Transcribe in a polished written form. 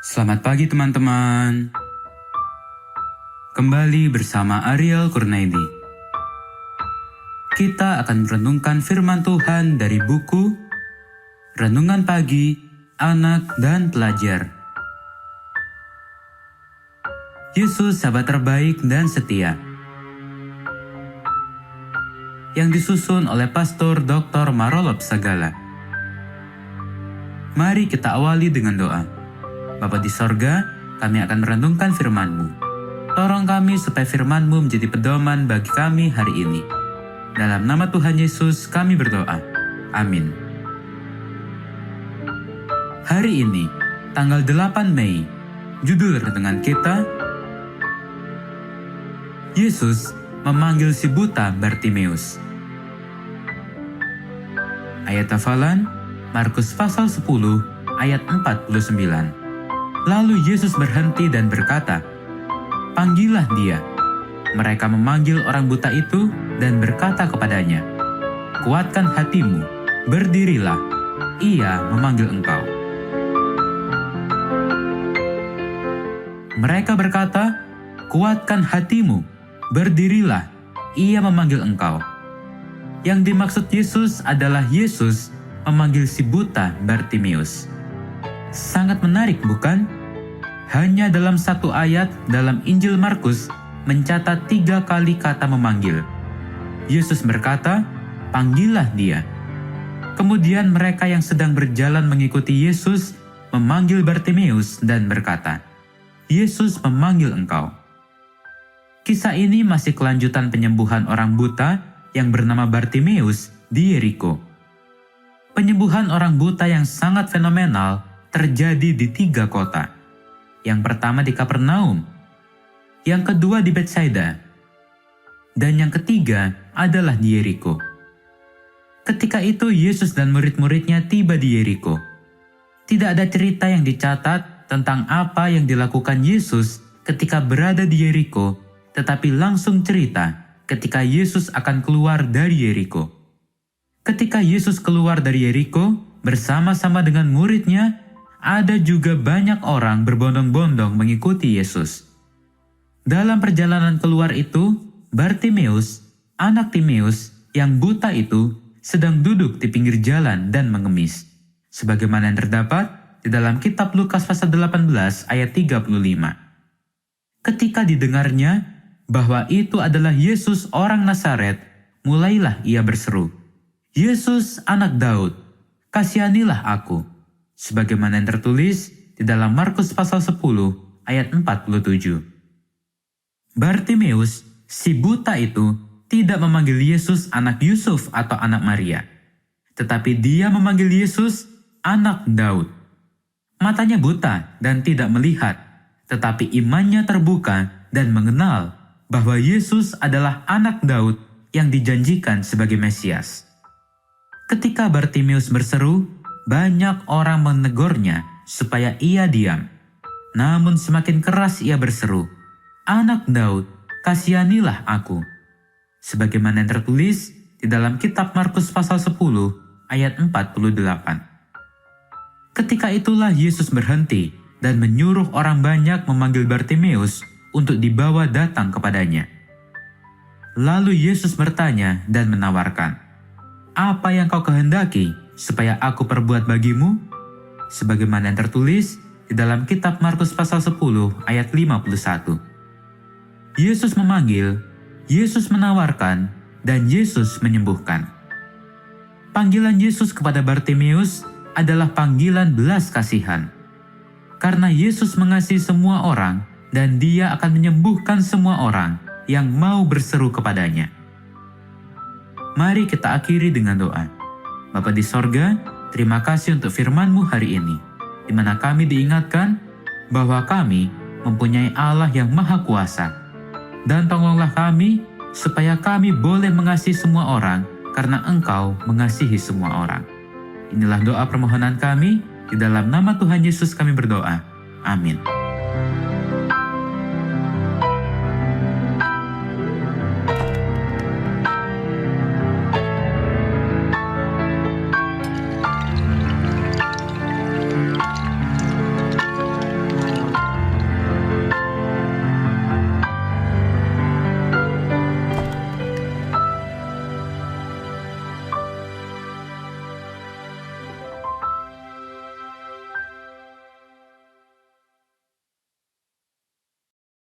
Selamat pagi teman-teman. Kembali bersama Ariel Kurnaidi. Kita akan merenungkan firman Tuhan dari buku Renungan Pagi Anak dan Pelajar. Yesus sahabat terbaik dan setia. Yang disusun oleh Pastor Dr. Marolop Sagala. Mari kita awali dengan doa. Bapa di sorga, kami akan merenungkan firman-Mu. Tolong kami supaya firman-Mu menjadi pedoman bagi kami hari ini. Dalam nama Tuhan Yesus kami berdoa. Amin. Hari ini, tanggal 8 Mei, judul renungan kita, Yesus memanggil si buta Bartimeus. Ayat hafalan, Markus pasal 10 ayat 49. Lalu Yesus berhenti dan berkata, "Panggillah dia." Mereka memanggil orang buta itu dan berkata kepadanya, "Kuatkan hatimu, berdirilah, ia memanggil engkau." Mereka berkata, "Kuatkan hatimu, berdirilah, ia memanggil engkau." Yang dimaksud Yesus adalah Yesus memanggil si buta Bartimeus. Sangat menarik, bukan? Hanya dalam satu ayat dalam Injil Markus mencatat 3 kali kata memanggil. Yesus berkata, "Panggillah dia." Kemudian mereka yang sedang berjalan mengikuti Yesus memanggil Bartimeus dan berkata, "Yesus memanggil engkau." Kisah ini masih kelanjutan penyembuhan orang buta yang bernama Bartimeus di Yeriko. Penyembuhan orang buta yang sangat fenomenal terjadi di 3 kota. Yang pertama di Kapernaum, yang kedua di Betsaida, dan yang ketiga adalah di Yeriko. Ketika itu Yesus dan murid-muridnya tiba di Yeriko. Tidak ada cerita yang dicatat tentang apa yang dilakukan Yesus ketika berada di Yeriko, tetapi langsung cerita ketika Yesus akan keluar dari Yeriko. Ketika Yesus keluar dari Yeriko bersama-sama dengan muridnya, ada juga banyak orang berbondong-bondong mengikuti Yesus. Dalam perjalanan keluar itu, Bartimeus, anak Timeus yang buta itu, sedang duduk di pinggir jalan dan mengemis. Sebagaimana yang terdapat di dalam kitab Lukas pasal 18 ayat 35. Ketika didengarnya bahwa itu adalah Yesus orang Nazaret, mulailah ia berseru, "Yesus anak Daud, kasihanilah aku." Sebagaimana yang tertulis di dalam Markus pasal 10 ayat 47. Bartimeus, si buta itu, tidak memanggil Yesus anak Yusuf atau anak Maria, tetapi dia memanggil Yesus anak Daud. Matanya buta dan tidak melihat, tetapi imannya terbuka dan mengenal bahwa Yesus adalah anak Daud yang dijanjikan sebagai Mesias. Ketika Bartimeus berseru, banyak orang menegurnya supaya ia diam. Namun semakin keras ia berseru, "Anak Daud, kasihanilah aku." Sebagaimana yang tertulis di dalam kitab Markus pasal 10 ayat 48. Ketika itulah Yesus berhenti dan menyuruh orang banyak memanggil Bartimeus untuk dibawa datang kepadanya. Lalu Yesus bertanya dan menawarkan, "Apa yang kau kehendaki supaya aku perbuat bagimu?" Sebagaimana yang tertulis di dalam kitab Markus pasal 10 ayat 51. Yesus memanggil, Yesus menawarkan, dan Yesus menyembuhkan. Panggilan Yesus kepada Bartimeus adalah panggilan belas kasihan. Karena Yesus mengasihi semua orang dan Dia akan menyembuhkan semua orang yang mau berseru kepadanya. Mari kita akhiri dengan doa. Bapa di sorga, terima kasih untuk firman-Mu hari ini, di mana kami diingatkan bahwa kami mempunyai Allah yang Maha Kuasa. Dan tolonglah kami supaya kami boleh mengasihi semua orang karena Engkau mengasihi semua orang. Inilah doa permohonan kami, di dalam nama Tuhan Yesus kami berdoa. Amin.